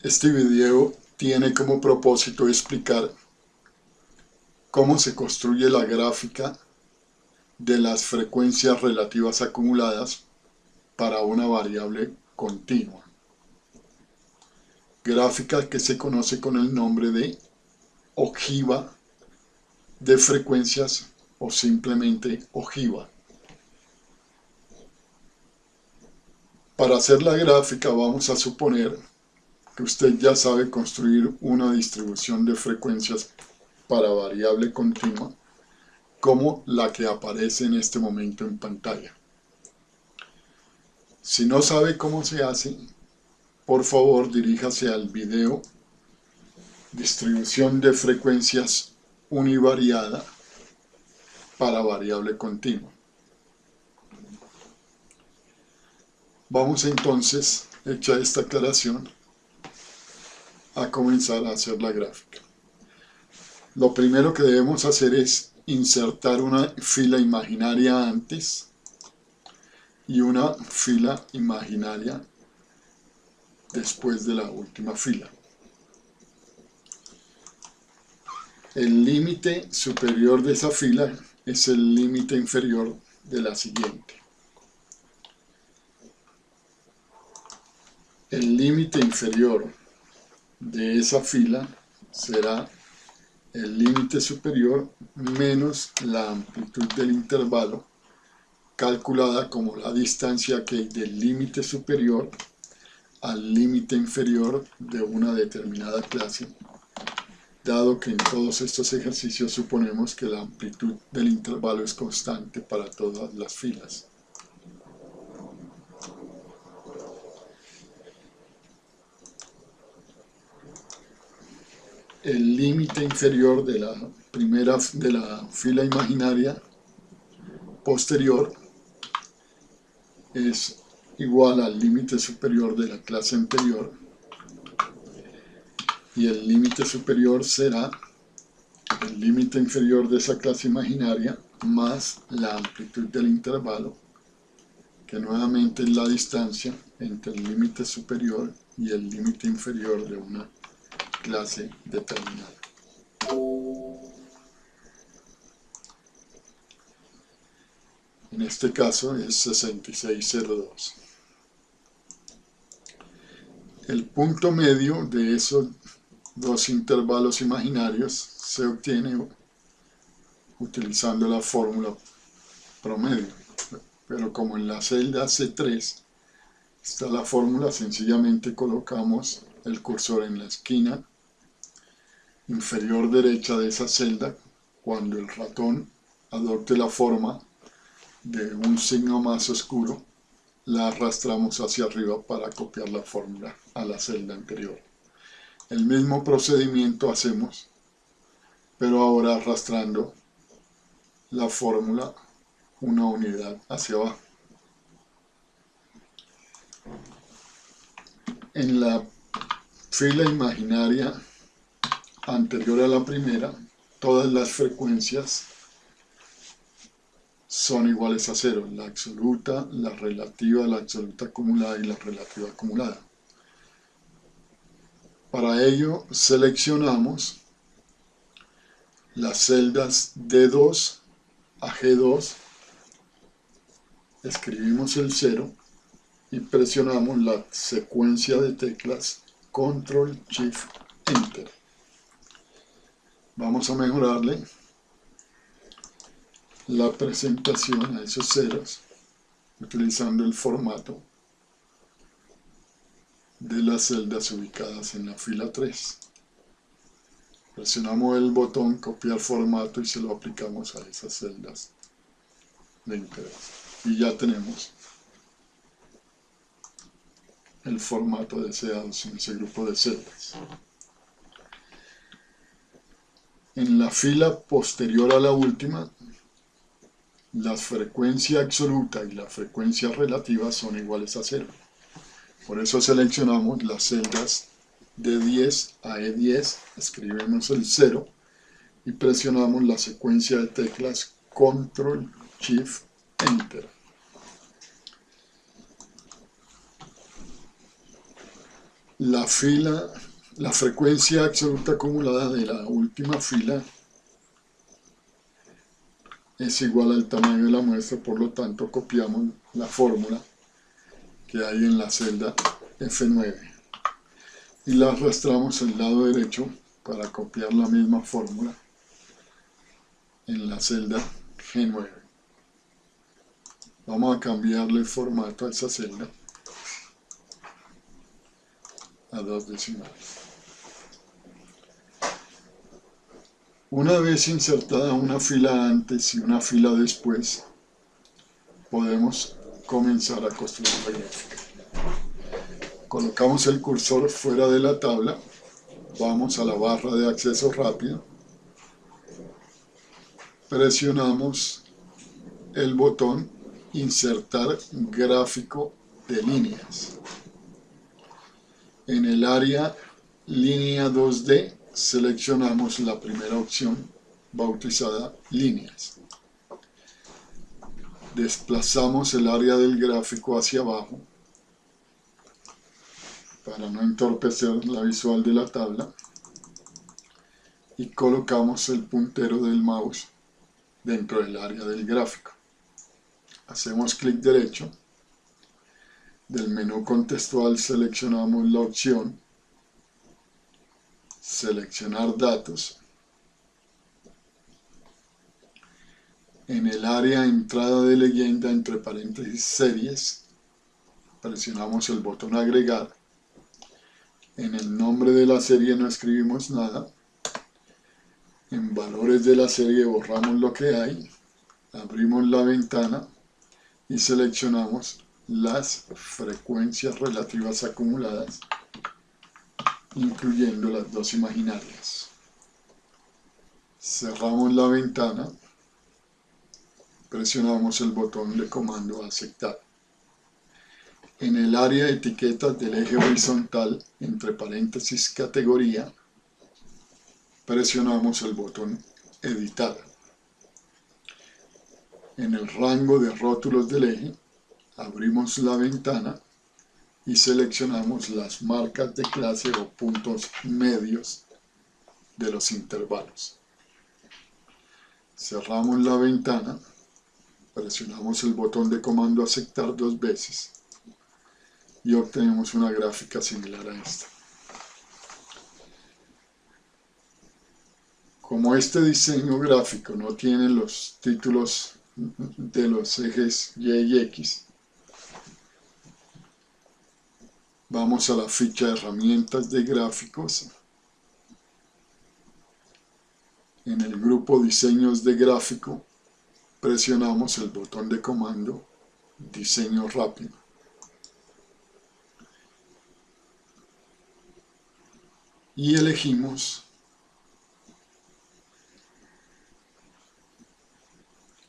Este video tiene como propósito explicar cómo se construye la gráfica de las frecuencias relativas acumuladas para una variable continua. Gráfica que se conoce con el nombre de ojiva de frecuencias o simplemente ojiva. Para hacer la gráfica vamos a suponer que usted ya sabe construir una distribución de frecuencias para variable continua como la que aparece en este momento en pantalla. Si no sabe cómo se hace, por favor diríjase al video Distribución de frecuencias univariada para variable continua. Vamos entonces, hecha esta aclaración, a comenzar a hacer la gráfica. Lo primero que debemos hacer es insertar una fila imaginaria antes y una fila imaginaria después de la última fila. El límite superior de esa fila es el límite inferior de la siguiente. El límite inferior de esa fila será el límite superior menos la amplitud del intervalo, calculada como la distancia que hay del límite superior al límite inferior de una determinada clase, dado que en todos estos ejercicios suponemos que la amplitud del intervalo es constante para todas las filas. El límite inferior de la fila imaginaria posterior es igual al límite superior de la clase anterior, y el límite superior será el límite inferior de esa clase imaginaria más la amplitud del intervalo, que nuevamente es la distancia entre el límite superior y el límite inferior de una clase determinada. En este caso es 6602. El punto medio de esos dos intervalos imaginarios se obtiene utilizando la fórmula promedio. Pero como en la celda C3 está la fórmula, sencillamente colocamos el cursor en la esquina inferior derecha de esa celda. Cuando el ratón adopte la forma de un signo más oscuro, la arrastramos hacia arriba para copiar la fórmula a la celda anterior. El mismo procedimiento hacemos, pero ahora arrastrando la fórmula una unidad hacia abajo. En la fila imaginaria anterior a la primera, todas las frecuencias son iguales a cero, la absoluta, la relativa, la absoluta acumulada y la relativa acumulada. Para ello seleccionamos las celdas D2 a G2, escribimos el 0 y presionamos la secuencia de teclas Control Shift Enter. Vamos a mejorarle la presentación a esos ceros utilizando el formato de las celdas ubicadas en la fila 3. Presionamos el botón copiar formato y se lo aplicamos a esas celdas de interés. Y ya tenemos el formato deseado en ese grupo de celdas. En la fila posterior a la última, la frecuencia absoluta y la frecuencia relativa son iguales a 0. Por eso seleccionamos las celdas de 10 a E10, escribimos el 0 y presionamos la secuencia de teclas Control Shift Enter. La frecuencia absoluta acumulada de la última fila es igual al tamaño de la muestra, por lo tanto copiamos la fórmula que hay en la celda F9 y la arrastramos al lado derecho para copiar la misma fórmula en la celda G9. Vamos a cambiarle el formato a esa celda a 2 decimales. Una vez insertada una fila antes y una fila después, podemos comenzar a construir la gráfica. Colocamos el cursor fuera de la tabla, vamos a la barra de acceso rápido, presionamos el botón Insertar gráfico de líneas. En el área Línea 2D seleccionamos la primera opción bautizada Líneas. Desplazamos el área del gráfico hacia abajo para no entorpecer la visual de la tabla y colocamos el puntero del mouse dentro del área del gráfico. Hacemos clic derecho, del menú contextual seleccionamos la opción Seleccionar datos. En el área Entrada de leyenda entre paréntesis Series, presionamos el botón Agregar. En el nombre de la serie no escribimos nada. En valores de la serie borramos lo que hay. Abrimos la ventana y seleccionamos las frecuencias relativas acumuladas, incluyendo las dos imaginarias. Cerramos la ventana, presionamos el botón de comando Aceptar. En el área de etiquetas del eje horizontal, entre paréntesis Categoría, presionamos el botón Editar. En el rango de rótulos del eje, abrimos la ventana y seleccionamos las marcas de clase o puntos medios de los intervalos. Cerramos la ventana, presionamos el botón de comando Aceptar 2 veces y obtenemos una gráfica similar a esta. Como este diseño gráfico no tiene los títulos de los ejes Y y X, vamos a la ficha de herramientas de gráficos. En el grupo Diseños de gráfico, presionamos el botón de comando Diseño rápido. Y elegimos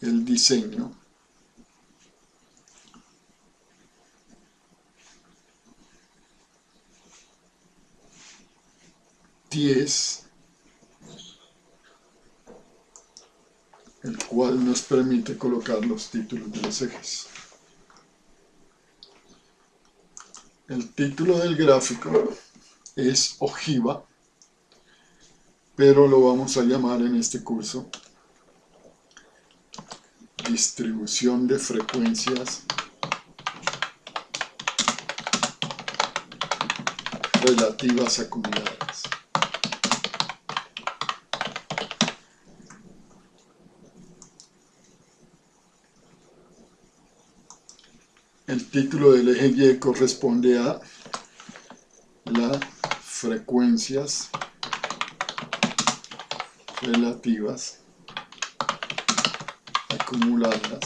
el diseño #10, el cual nos permite colocar los títulos de los ejes. El título del gráfico es ojiva, pero lo vamos a llamar en este curso Distribución de frecuencias relativas acumuladas. El título del eje Y corresponde a las frecuencias relativas acumuladas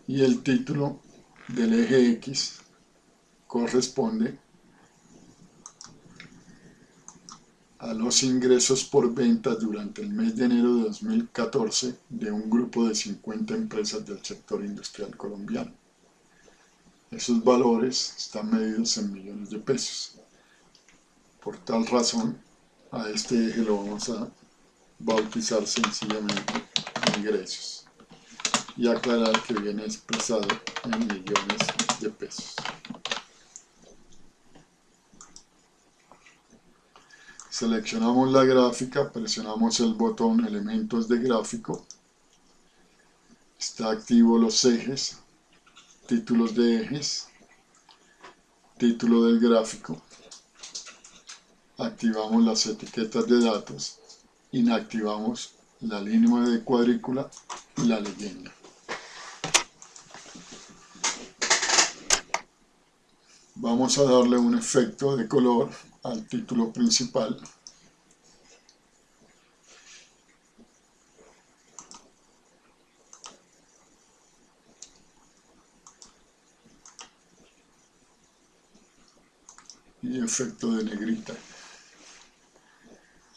y el título del eje X corresponde a los ingresos por ventas durante el mes de enero de 2014 de un grupo de 50 empresas del sector industrial colombiano. Esos valores están medidos en millones de pesos. Por tal razón, a este eje lo vamos a bautizar sencillamente ingresos y aclarar que viene expresado en millones de pesos. Seleccionamos la gráfica, presionamos el botón Elementos de gráfico. Está activo los ejes, títulos de ejes, título del gráfico. Activamos las etiquetas de datos, inactivamos la línea de cuadrícula y la leyenda. Vamos a darle un efecto de color al título principal. Y efecto de negrita.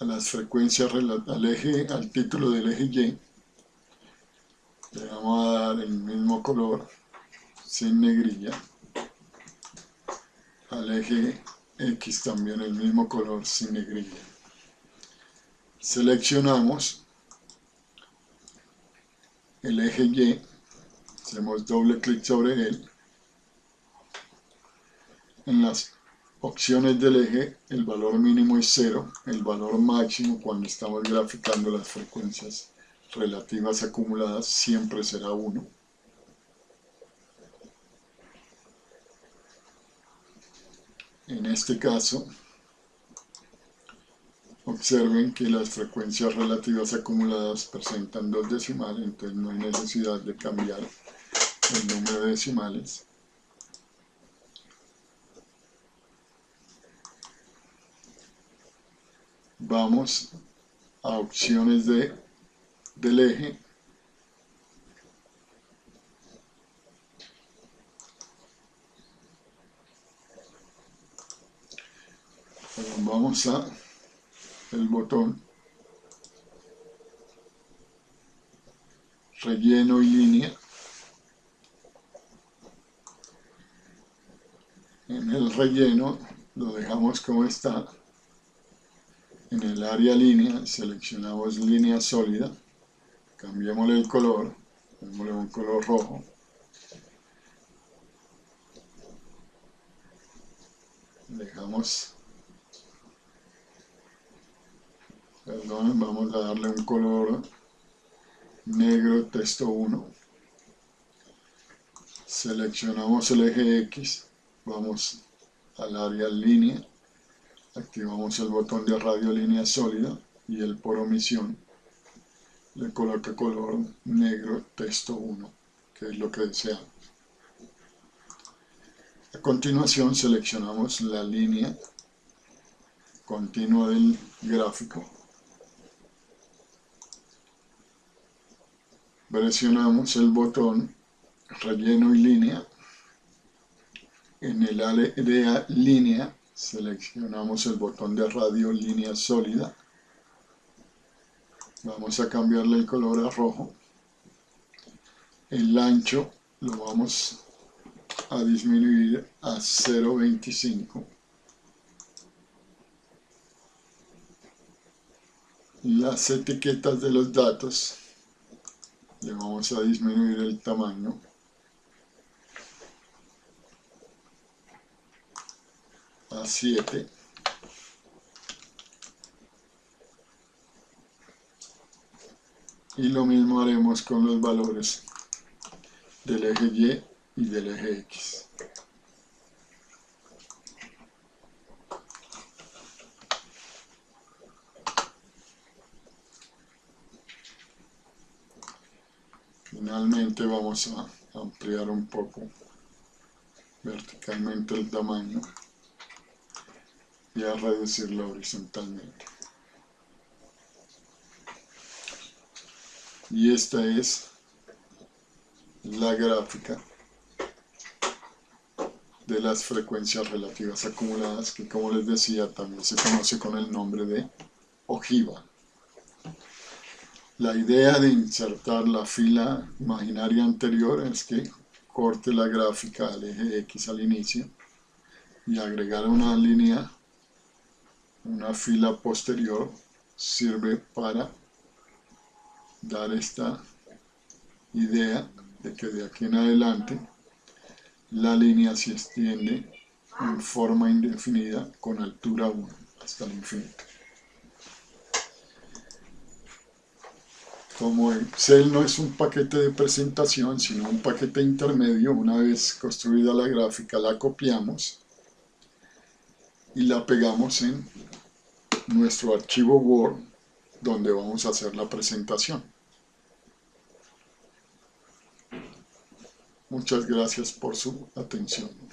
A las frecuencias al título del eje Y le vamos a dar el mismo color sin negrilla. Al eje X también el mismo color sin negrilla. Seleccionamos el eje Y, hacemos doble clic sobre él. En las opciones del eje el valor mínimo es 0, el valor máximo cuando estamos graficando las frecuencias relativas acumuladas siempre será 1. En este caso, observen que las frecuencias relativas acumuladas presentan 2 decimales, entonces no hay necesidad de cambiar el número de decimales. Vamos a opciones del eje. Vamos a el botón relleno y línea. En el relleno lo dejamos como está. En el área línea seleccionamos línea sólida, cambiémosle el color, démosle un color rojo. Dejamos, perdón, vamos a darle un color negro, texto 1. Seleccionamos el eje X, vamos al área línea, activamos el botón de radio línea sólida y el por omisión le coloca color negro, texto 1, que es lo que deseamos. A continuación seleccionamos la línea continua del gráfico. Presionamos el botón relleno y línea. En el área línea seleccionamos el botón de radio línea sólida. Vamos a cambiarle el color a rojo. El ancho lo vamos a disminuir a 0.25. Las etiquetas de los datos le vamos a disminuir el tamaño a 7. Y lo mismo haremos con los valores del eje Y y del eje X. Finalmente vamos a ampliar un poco verticalmente el tamaño y a reducirlo horizontalmente. Y esta es la gráfica de las frecuencias relativas acumuladas, que como les decía también se conoce con el nombre de ojiva. La idea de insertar la fila imaginaria anterior es que corte la gráfica al eje X al inicio y agregar una línea, una fila posterior, sirve para dar esta idea de que de aquí en adelante la línea se extiende en forma indefinida con altura 1 hasta el infinito. Como Excel no es un paquete de presentación, sino un paquete intermedio, una vez construida la gráfica la copiamos y la pegamos en nuestro archivo Word donde vamos a hacer la presentación. Muchas gracias por su atención.